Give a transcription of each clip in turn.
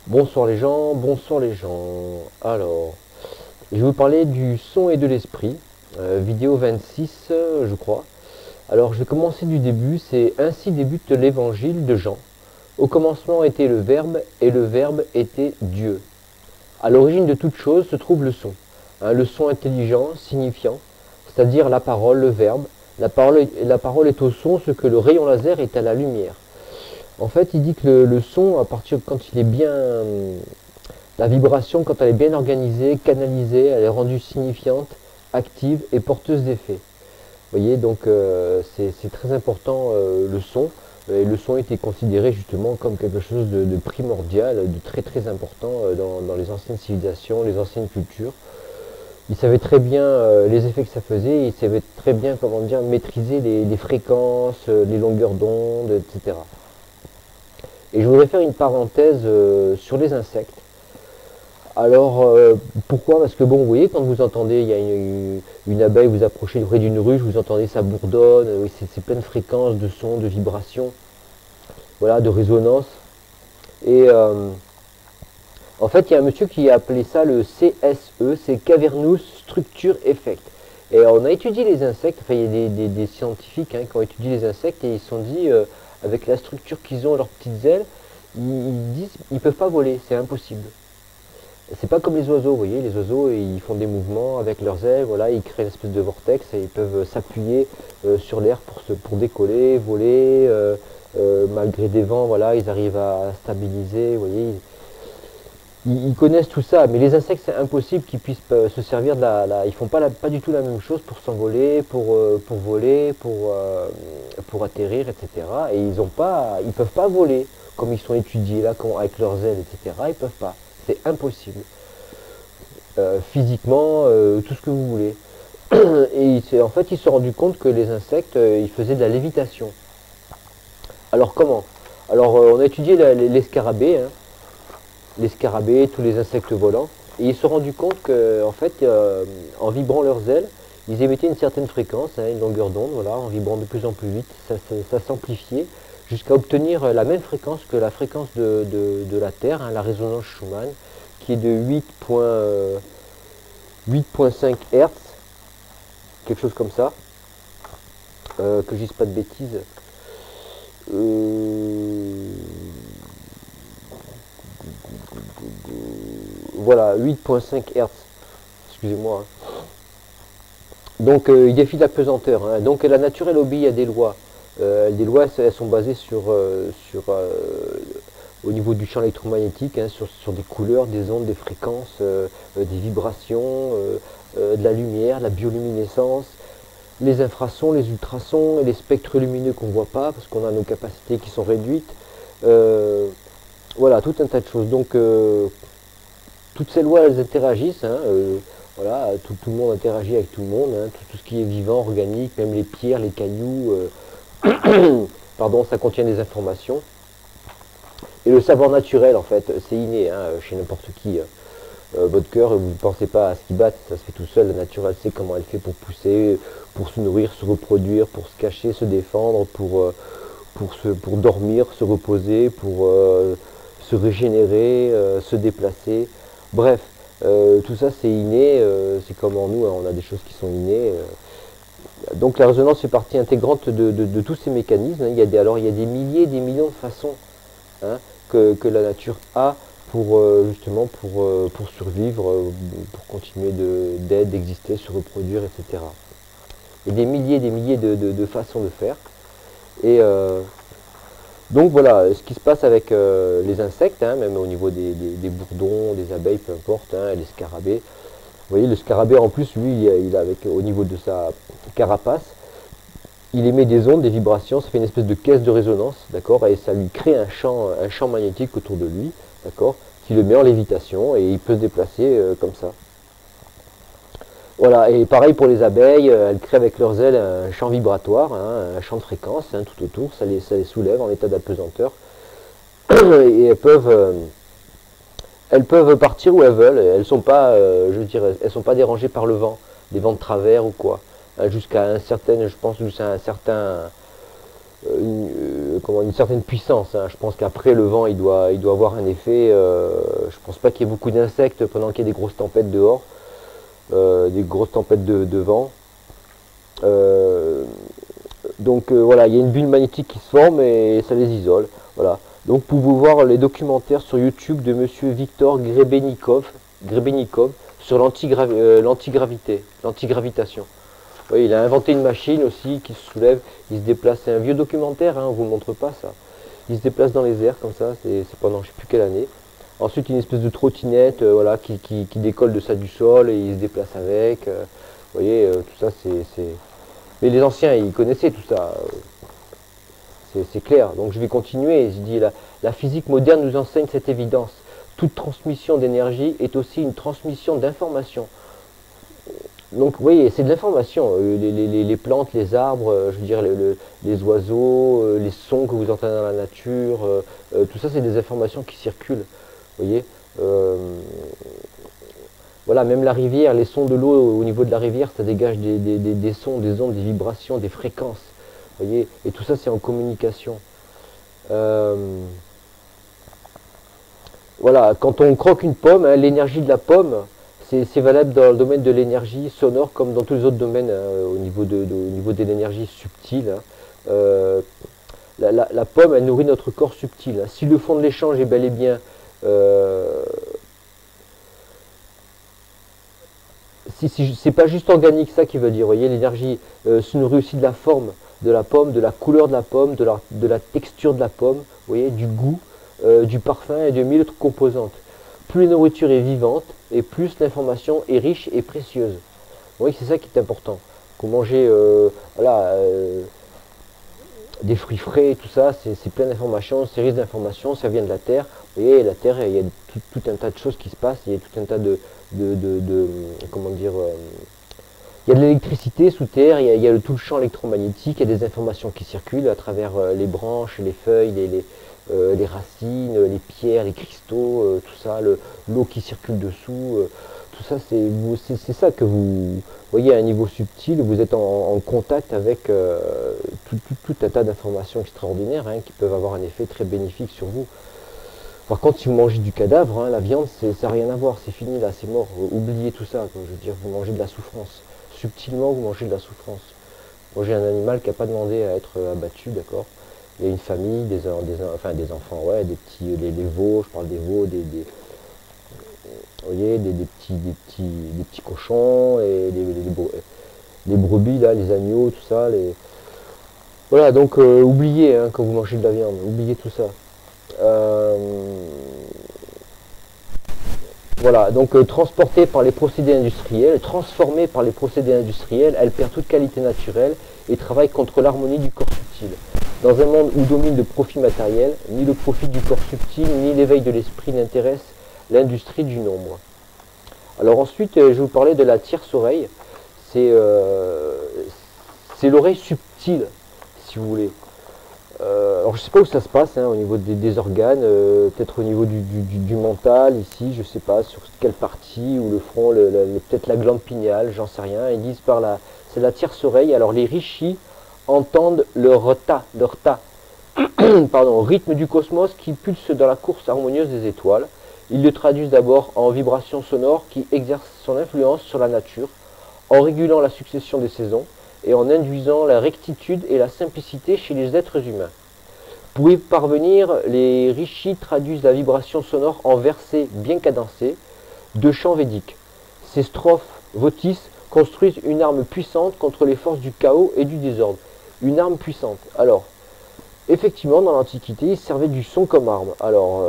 Bonsoir les gens, bonsoir les gens. Alors, je vais vous parler du son et de l'esprit, vidéo 26, je crois. Alors, je vais commencer du début. C'est ainsi débute l'évangile de Jean. Au commencement était le Verbe, et le Verbe était Dieu. À l'origine de toute chose se trouve le son. Le son intelligent, signifiant, c'est-à-dire la parole, le Verbe. La parole est au son ce que le rayon laser est à la lumière. En fait, il dit que le son, à partir quand il est bien, la vibration, quand elle est bien organisée, canalisée, elle est rendue signifiante, active et porteuse d'effets. Vous voyez, donc c'est très important le son. Et le son était considéré justement comme quelque chose de primordial, de très très important dans les anciennes civilisations, les anciennes cultures. Ils savaient très bien les effets que ça faisait, ils savaient très bien comment dire maîtriser les fréquences, les longueurs d'onde, etc. Et je voudrais faire une parenthèse sur les insectes. Alors, pourquoi? Parce que bon, vous voyez, quand vous entendez, il y a une abeille, vous approchez près d'une ruche, vous entendez ça bourdonne, oui, c'est plein de fréquences, de sons, de vibrations, voilà, de résonances. Et en fait, il y a un monsieur qui a appelé ça le CSE, c'est Cavernous Structure Effect. Et on a étudié les insectes, enfin, il y a des scientifiques qui ont étudié les insectes et ils se sont dit, avec la structure qu'ils ont, leurs petites ailes, ils disent ils ne peuvent pas voler, c'est impossible. C'est pas comme les oiseaux, vous voyez, les oiseaux ils font des mouvements avec leurs ailes, voilà, ils créent une espèce de vortex et ils peuvent s'appuyer sur l'air pour décoller, voler, malgré des vents, voilà, ils arrivent à stabiliser, vous voyez, ils connaissent tout ça, mais les insectes c'est impossible qu'ils puissent se servir ils font pas du tout la même chose pour s'envoler, pour voler, pour atterrir, etc. Et ils peuvent pas voler comme ils sont étudiés là, avec leurs ailes, etc. Ils peuvent pas, c'est impossible. Physiquement, tout ce que vous voulez. Et en fait, ils se sont rendus compte que les insectes, ils faisaient de la lévitation. Alors comment? Alors, on a étudié les scarabées, hein, les scarabées, tous les insectes volants, et ils se sont rendus compte que, en fait, en vibrant leurs ailes, ils émettaient une certaine fréquence, hein, une longueur d'onde, voilà, en vibrant de plus en plus vite, ça s'amplifiait jusqu'à obtenir la même fréquence que la fréquence de la Terre, hein, la résonance Schumann, qui est de 8,5 Hz, quelque chose comme ça, que je dise pas de bêtises. Voilà, 8,5 Hz, excusez-moi. Donc il défie la pesanteur, hein. Donc la nature elle obéit à des lois. Les lois elles sont basées au niveau du champ électromagnétique, hein, sur des couleurs, des ondes, des fréquences, des vibrations, de la lumière, la bioluminescence, les infrasons, les ultrasons et les spectres lumineux qu'on ne voit pas parce qu'on a nos capacités qui sont réduites. Voilà, tout un tas de choses. Donc toutes ces lois elles interagissent, hein, voilà, tout le monde interagit avec tout le monde, hein, tout ce qui est vivant, organique, même les pierres, les cailloux, pardon, ça contient des informations. Et le savoir naturel, en fait, c'est inné, hein, chez n'importe qui. Votre cœur, vous ne pensez pas à ce qui bat, ça se fait tout seul. La nature, elle sait comment elle fait pour pousser, pour se nourrir, se reproduire, pour se cacher, se défendre, pour dormir, se reposer, pour se régénérer, se déplacer. Bref, tout ça c'est inné, c'est comme en nous, hein, on a des choses qui sont innées. Donc la résonance fait partie intégrante de tous ces mécanismes, hein. Alors il y a des milliers, des millions de façons, hein, que la nature a pour justement pour survivre, pour continuer d'exister, se reproduire, etc. Il y a des milliers de façons de faire. Et donc voilà, ce qui se passe avec les insectes, hein, même au niveau des bourdons, des abeilles, peu importe, hein, les scarabées. Vous voyez, le scarabée en plus, lui, il a au niveau de sa carapace, il émet des ondes, des vibrations, ça fait une espèce de caisse de résonance, d'accord, et ça lui crée un champ magnétique autour de lui, d'accord, qui le met en lévitation et il peut se déplacer comme ça. Voilà, et pareil pour les abeilles, elles créent avec leurs ailes un champ vibratoire, hein, un champ de fréquence, hein, tout autour, ça les soulève en état d'apesanteur, et elles peuvent partir où elles veulent, elles sont pas, je dirais, elles sont pas dérangées par le vent, des vents de travers ou quoi. Jusqu'à un certain, je pense, jusqu'à un certain, une certaine puissance, hein. Je pense qu'après le vent il doit avoir un effet. Je pense pas qu'il y ait beaucoup d'insectes pendant qu'il y a des grosses tempêtes dehors, des grosses tempêtes de vent. Donc voilà, il y a une bulle magnétique qui se forme et ça les isole. Voilà. Donc vous pouvez voir les documentaires sur YouTube de monsieur Victor Grebennikov sur l'antigravitation. Oui, il a inventé une machine aussi qui se soulève, il se déplace. C'est un vieux documentaire, hein, on ne vous le montre pas ça. Il se déplace dans les airs comme ça, c'est pendant je ne sais plus quelle année. Ensuite une espèce de trottinette voilà, qui décolle de ça du sol et il se déplace avec. Vous voyez, tout ça c'est... Mais les anciens, ils connaissaient tout ça. C'est clair. Donc je vais continuer. Je dis, la physique moderne nous enseigne cette évidence. Toute transmission d'énergie est aussi une transmission d'information. Donc vous voyez, c'est de l'information. Les plantes, les arbres, je veux dire, les oiseaux, les sons que vous entendez dans la nature, tout ça c'est des informations qui circulent. Vous voyez, voilà, même la rivière, les sons de l'eau au niveau de la rivière, ça dégage des sons, des ondes, des vibrations, des fréquences. Vous voyez, et tout ça c'est en communication. Voilà, quand on croque une pomme, hein, l'énergie de la pomme, c'est valable dans le domaine de l'énergie sonore comme dans tous les autres domaines, hein, au niveau de l'énergie subtile. Hein. La pomme, elle nourrit notre corps subtil. Hein. Si le fond de l'échange est bel et bien si c'est pas juste organique, ça qui veut dire, vous voyez, l'énergie se nourrit aussi de la forme de la pomme, de la couleur de la pomme, de la texture de la pomme, vous voyez, du goût, du parfum et de mille autres composantes. Plus la nourriture est vivante et plus l'information est riche et précieuse. Vous voyez, c'est ça qui est important. Vous mangez voilà, des fruits frais, tout ça, c'est plein d'informations, c'est riche d'informations, ça vient de la terre. Vous voyez, la terre, il y a tout un tas de choses qui se passent, il y a tout un tas de comment dire, il y a de l'électricité sous terre, il y a tout le champ électromagnétique, il y a des informations qui circulent à travers les branches, les feuilles, les racines, les pierres, les cristaux, tout ça, l'eau qui circule dessous, tout ça, c'est ça que vous voyez à un niveau subtil, vous êtes en contact avec tout un tas d'informations extraordinaires, hein, qui peuvent avoir un effet très bénéfique sur vous. Par contre, si vous mangez du cadavre, hein, la viande, ça n'a rien à voir, c'est fini là, c'est mort, oubliez tout ça, quoi. Je veux dire, vous mangez de la souffrance. Subtilement, vous mangez de la souffrance. Mangez un animal qui n'a pas demandé à être abattu, d'accord. Il y a une famille, enfin des enfants, ouais, des petits, les veaux, je parle des veaux, vous voyez, des petits cochons, et les brebis, là, les agneaux, tout ça. Voilà, donc oubliez, hein, quand vous mangez de la viande, oubliez tout ça. Voilà, donc transportée par les procédés industriels, transformée par les procédés industriels, elle perd toute qualité naturelle et travaille contre l'harmonie du corps subtil. Dans un monde où domine le profit matériel, ni le profit du corps subtil, ni l'éveil de l'esprit n'intéressent l'industrie du nombre. Alors ensuite, je vais vous parler de la tierce oreille. C'est l'oreille subtile, si vous voulez. Alors je sais pas où ça se passe, hein, au niveau des organes, peut-être au niveau du mental ici, je sais pas sur quelle partie, ou le front, peut-être la glande pinéale, j'en sais rien. Ils disent c'est la tierce oreille. Alors les rishis entendent leur ta, pardon, rythme du cosmos qui pulse dans la course harmonieuse des étoiles. Ils le traduisent d'abord en vibrations sonores qui exercent son influence sur la nature, en régulant la succession des saisons et en induisant la rectitude et la simplicité chez les êtres humains. Pour y parvenir, les rishis traduisent la vibration sonore en versets bien cadencés de chants védiques. Ces strophes votis construisent une arme puissante contre les forces du chaos et du désordre. Une arme puissante. Alors, effectivement, dans l'Antiquité, ils servaient du son comme arme. Alors,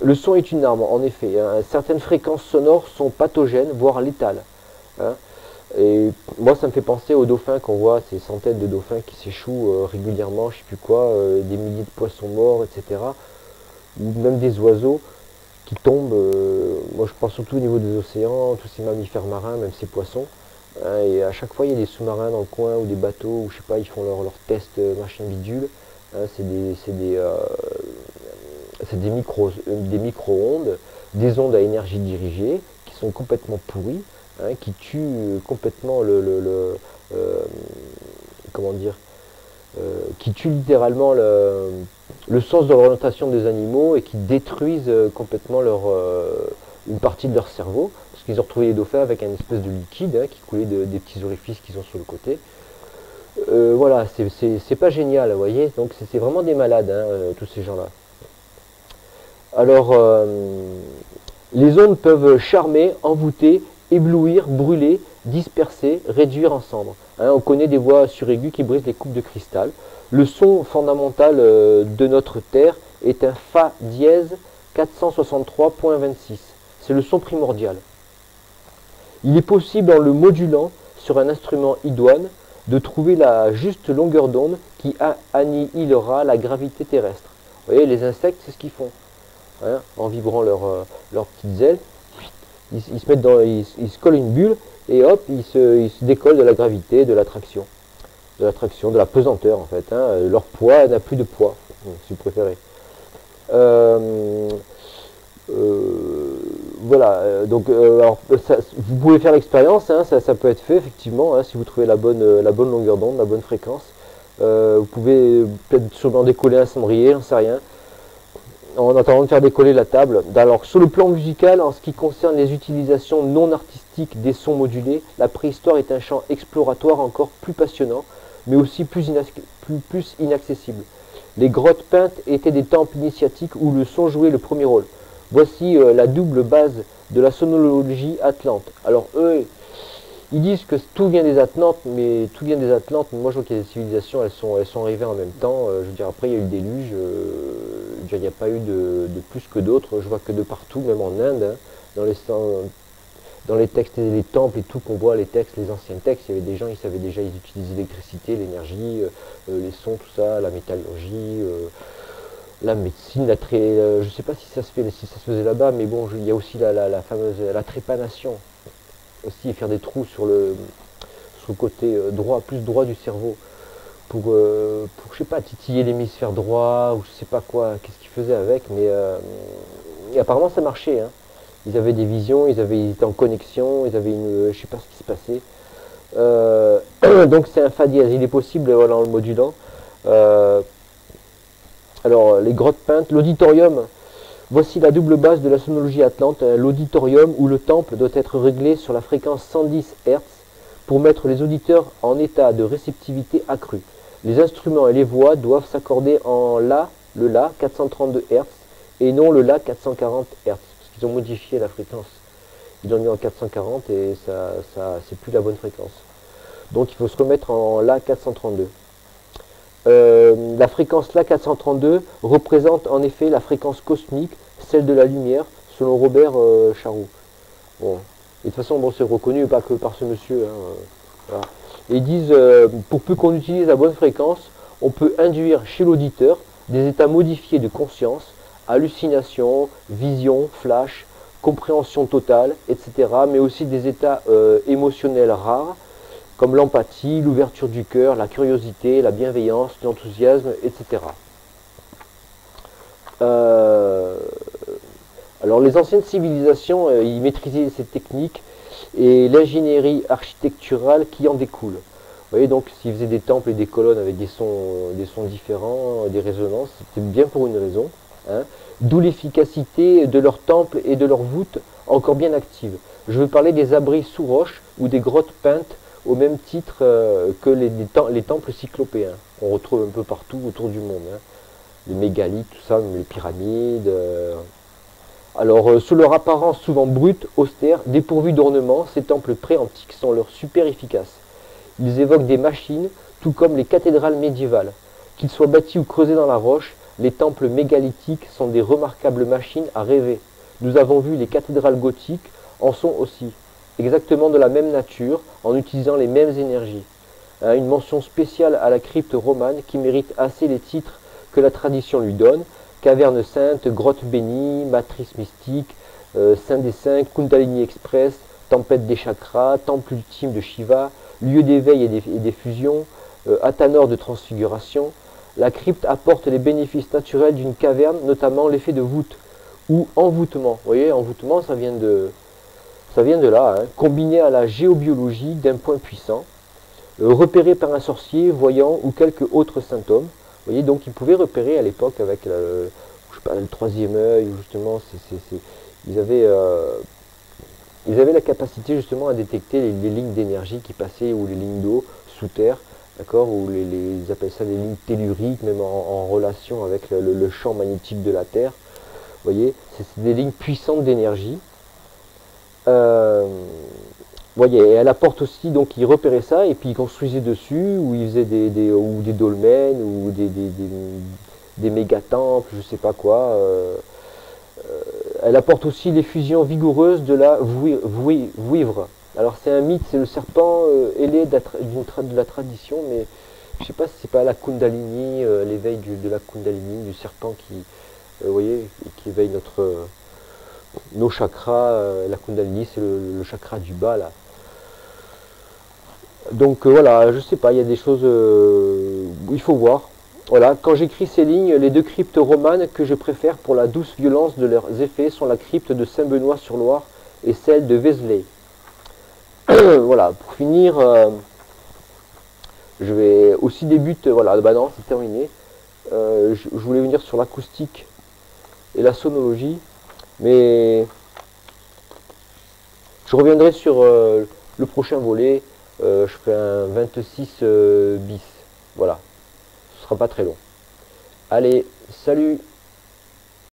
le son est une arme, en effet. Hein. Certaines fréquences sonores sont pathogènes, voire létales. Hein. Et moi, ça me fait penser aux dauphins qu'on voit, ces centaines de dauphins qui s'échouent régulièrement, je ne sais plus quoi, des milliers de poissons morts, etc. Ou même des oiseaux qui tombent. Moi, je pense surtout au niveau des océans, tous ces mammifères marins, même ces poissons. Hein, et à chaque fois, il y a des sous-marins dans le coin ou des bateaux, ou je sais pas, ils font leurs tests machin bidule. Hein, c'est des micro-ondes, des ondes à énergie dirigée qui sont complètement pourries. Hein, qui tue complètement comment dire, qui tuent littéralement le sens de l'orientation des animaux et qui détruisent complètement une partie de leur cerveau, parce qu'ils ont retrouvé les dauphins avec un espèce de liquide qui coulait des petits orifices qu'ils ont sur le côté. Voilà, c'est pas génial, vous voyez, donc c'est vraiment des malades, tous ces gens-là. Alors, les ondes peuvent charmer, envoûter, éblouir, brûler, disperser, réduire en cendres. On connaît des voix suraiguës qui brisent les coupes de cristal. Le son fondamental de notre Terre est un Fa dièse 463.26. C'est le son primordial. Il est possible, en le modulant sur un instrument idoine, de trouver la juste longueur d'onde qui annihilera la gravité terrestre. Vous voyez, les insectes, c'est ce qu'ils font. En vibrant leurs petites ailes, ils se collent une bulle et hop, ils se décollent de la gravité, de l'attraction, de la pesanteur en fait. Leur poids n'a plus de poids, si vous préférez. Voilà, donc alors, vous pouvez faire l'expérience, ça peut être fait effectivement, si vous trouvez la bonne longueur d'onde, la bonne fréquence. Vous pouvez peut-être sûrement décoller un cendrier, j'en sais rien, en attendant de faire décoller la table. Alors sur le plan musical, en ce qui concerne les utilisations non artistiques des sons modulés, la préhistoire est un champ exploratoire encore plus passionnant, mais aussi plus inaccessible. Les grottes peintes étaient des temples initiatiques où le son jouait le premier rôle. Voici la double base de la sonologie atlante. Alors eux, ils disent que tout vient des Atlantes, mais tout vient des Atlantes. Moi je vois qu'il y a des civilisations, elles sont arrivées en même temps. Je veux dire, après il y a eu le déluge, il n'y a pas eu de plus que d'autres. Je vois que de partout, même en Inde, dans les textes et les temples et tout qu'on voit, les textes, les anciens textes, il y avait des gens, ils savaient déjà, ils utilisaient l'électricité, l'énergie, les sons, tout ça, la métallurgie, la médecine, je ne sais pas si ça se faisait là-bas, mais bon, il y a aussi la fameuse la trépanation, aussi faire des trous sur le côté droit, plus droit du cerveau, pour je sais pas, titiller l'hémisphère droit, ou je sais pas quoi, qu'est-ce qu'ils faisaient avec, mais et apparemment ça marchait, Ils avaient des visions, ils étaient en connexion, ils avaient je sais pas ce qui se passait. Donc c'est un Fa dièse, il est possible, voilà, en le modulant. Alors, les grottes peintes, l'auditorium, voici la double base de la sonologie atlante, l'auditorium où le temple doit être réglé sur la fréquence 110 Hz pour mettre les auditeurs en état de réceptivité accrue. Les instruments et les voix doivent s'accorder en La, le La 432 Hz et non le La 440 Hz, parce qu'ils ont modifié la fréquence. Ils l'ont mis en 440 et c'est plus la bonne fréquence. Donc il faut se remettre en La 432. La fréquence La 432 représente en effet la fréquence cosmique, celle de la lumière, selon Robert Charroux. Bon. Et de toute façon, bon, c'est reconnu pas que par ce monsieur. Voilà. Et ils disent, pour peu qu'on utilise la bonne fréquence, on peut induire chez l'auditeur des états modifiés de conscience, hallucination, vision, flash, compréhension totale, etc. Mais aussi des états émotionnels rares, comme l'empathie, l'ouverture du cœur, la curiosité, la bienveillance, l'enthousiasme, etc. Alors les anciennes civilisations, ils maîtrisaient ces techniques et l'ingénierie architecturale qui en découle. Vous voyez, donc s'ils faisaient des temples et des colonnes avec des sons différents, des résonances, c'était bien pour une raison. D'où l'efficacité de leurs temples et de leurs voûtes encore bien actives. Je veux parler des abris sous roche ou des grottes peintes au même titre que les temples cyclopéens, qu'on retrouve un peu partout autour du monde. Les mégalithes, tout ça, les pyramides. Alors, sous leur apparence souvent brute, austère, dépourvue d'ornements, ces temples préantiques sont leur super efficaces. Ils évoquent des machines, tout comme les cathédrales médiévales. Qu'ils soient bâtis ou creusés dans la roche, les temples mégalithiques sont des remarquables machines à rêver. Nous avons vu les cathédrales gothiques en sont aussi. Exactement de la même nature, en utilisant les mêmes énergies. Une mention spéciale à la crypte romane qui mérite assez les titres que la tradition lui donne: Caverne sainte, grotte bénie, matrice mystique, Saint des Saints, Kundalini Express, tempête des chakras, temple ultime de Shiva, lieu d'éveil et des fusions, Athanor de transfiguration. La crypte apporte les bénéfices naturels d'une caverne, notamment l'effet de voûte ou envoûtement. Vous voyez, envoûtement, ça vient de là, combiné à la géobiologie d'un point puissant. repéré par un sorcier, voyant ou quelques autres symptômes. Vous voyez, donc ils pouvaient repérer à l'époque avec je sais pas, le troisième œil, justement, ils avaient la capacité justement à détecter les lignes d'énergie qui passaient ou les lignes d'eau sous terre, d'accord, ou ils appellent ça des lignes telluriques, même en relation avec le champ magnétique de la Terre. Vous voyez, c'est des lignes puissantes d'énergie. Voyez, et elle apporte aussi, donc ils repéraient ça et puis ils construisaient dessus, ou ils faisaient ou des dolmens, ou des méga temples, je sais pas quoi. Elle apporte aussi les fusions vigoureuses de la vouivre. Alors c'est un mythe, c'est le serpent ailé de la tradition, mais je sais pas si c'est pas la Kundalini, l'éveil de la Kundalini, du serpent qui, voyez, qui éveille nos chakras. La Kundalini, c'est le chakra du bas là. Donc voilà, je sais pas, il y a des choses où il faut voir. Voilà, quand j'écris ces lignes, les deux cryptes romanes que je préfère pour la douce violence de leurs effets sont la crypte de Saint-Benoît-sur-Loire et celle de Vézelay. Voilà, pour finir, je vais aussi débute, voilà, bah non, c'est terminé. Je voulais venir sur l'acoustique et la sonologie, mais je reviendrai sur le prochain volet. Je ferai un 26 bis. Voilà, ce sera pas très long. Allez, salut!